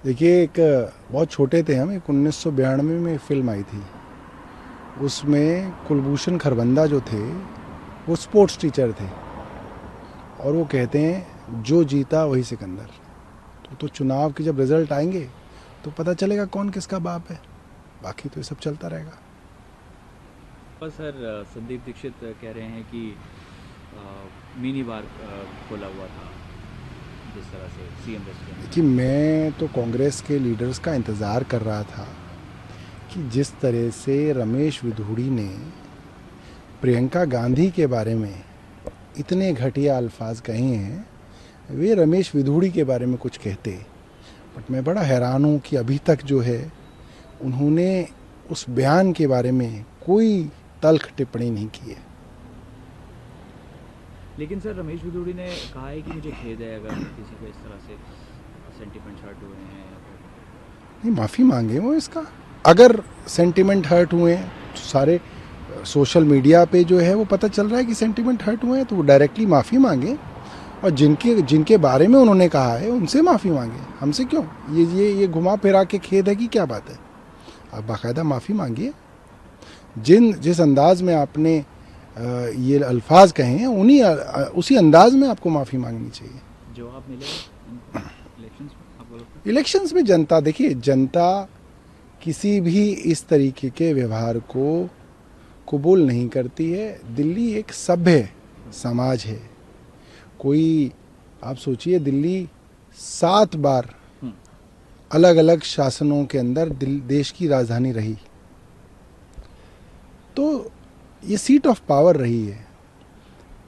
देखिए, एक बहुत छोटे थे हम, एक 1992 में फिल्म आई थी। उसमें कुलभूषण खरबंदा जो थे वो स्पोर्ट्स टीचर थे और वो कहते हैं जो जीता वही सिकंदर। तो चुनाव के जब रिजल्ट आएंगे तो पता चलेगा कौन किसका बाप है, बाकी तो ये सब चलता रहेगा। और सर संदीप दीक्षित कह रहे हैं कि मिनी बार खोला हुआ था जिस तरह से सीएम रेस्टोरेंट कि में। मैं तो कांग्रेस के लीडर्स का इंतज़ार कर रहा था कि जिस तरह से रमेश विधूड़ी ने प्रियंका गांधी के बारे में इतने घटिया अल्फाज कहे हैं, वे रमेश विधूड़ी के बारे में कुछ कहते। बट मैं बड़ा हैरान हूँ कि अभी तक जो है उन्होंने उस बयान के बारे में कोई तल्ख टिप्पणी नहीं की है। लेकिन सर रमेश विधूड़ी ने कहा है कि मुझे खेद है अगर किसी को इस तरह से सेंटिमेंट हर्ट हुए हैं या फिर। नहीं, माफ़ी मांगे वो इसका। अगर सेंटिमेंट हर्ट हुए हैं तो सारे सोशल मीडिया पे जो है वो पता चल रहा है कि सेंटिमेंट हर्ट हुए हैं, तो वो डायरेक्टली माफ़ी मांगे और जिनके जिनके बारे में उन्होंने कहा है उनसे माफ़ी मांगे, हमसे क्यों। ये घुमा फिरा के खेद है कि क्या बात है। आप बाकायदा माफ़ी मांगिए। जिस अंदाज में आपने ये अल्फाज कहे हैं उसी अंदाज में आपको माफ़ी मांगनी चाहिए। जवाब मिलेगा इलेक्शंस में आपको लगता है? इलेक्शंस में जनता, देखिए, जनता किसी भी इस तरीके के व्यवहार को कबूल नहीं करती है। दिल्ली एक सभ्य समाज है। कोई, आप सोचिए, दिल्ली 7 बार अलग अलग शासनों के अंदर देश की राजधानी रही, तो ये सीट ऑफ पावर रही है।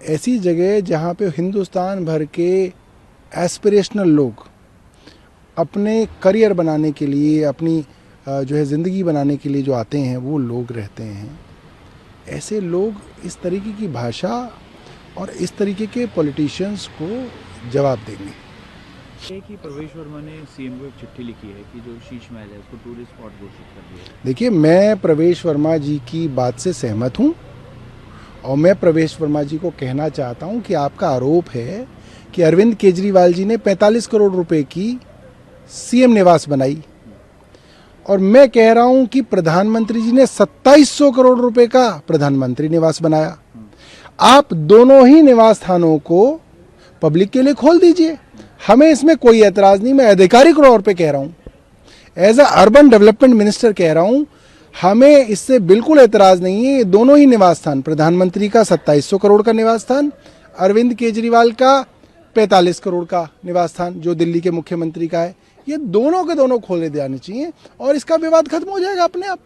ऐसी जगह जहाँ पे हिंदुस्तान भर के एस्पिरेशनल लोग अपने करियर बनाने के लिए, अपनी जो है ज़िंदगी बनाने के लिए जो आते हैं वो लोग रहते हैं। ऐसे लोग इस तरीके की भाषा और इस तरीके के पॉलिटिशियंस को जवाब देंगे। ये कि प्रवेश वर्मा ने सीएम को एक चिट्ठी लिखी है कि जो शीश महल है उसको टूरिस्ट स्पॉट घोषित कर दिया है। देखिए, मैं प्रवेश वर्मा जी की बात से सहमत हूँ और मैं प्रवेश वर्मा जी को कहना चाहता हूँ कि आपका आरोप है कि अरविंद केजरीवाल जी ने 45 करोड़ रुपए की सीएम निवास बनाई और मैं कह रहा हूँ कि प्रधानमंत्री जी ने 2700 करोड़ रुपए का प्रधानमंत्री निवास बनाया। आप दोनों ही निवास स्थानों को पब्लिक के लिए खोल दीजिए, हमें इसमें कोई ऐतराज़ नहीं। मैं आधिकारिक तौर पे कह रहा हूँ, as a urban development minister कह रहा हूँ, हमें इससे बिल्कुल ऐतराज़ नहीं है। ये दोनों ही निवास स्थान, प्रधानमंत्री का 2700 करोड़ का निवास स्थान, अरविंद केजरीवाल का 45 करोड़ का निवास स्थान जो दिल्ली के मुख्यमंत्री का है, ये दोनों के दोनों खोले जाने चाहिए और इसका विवाद खत्म हो जाएगा अपने आप।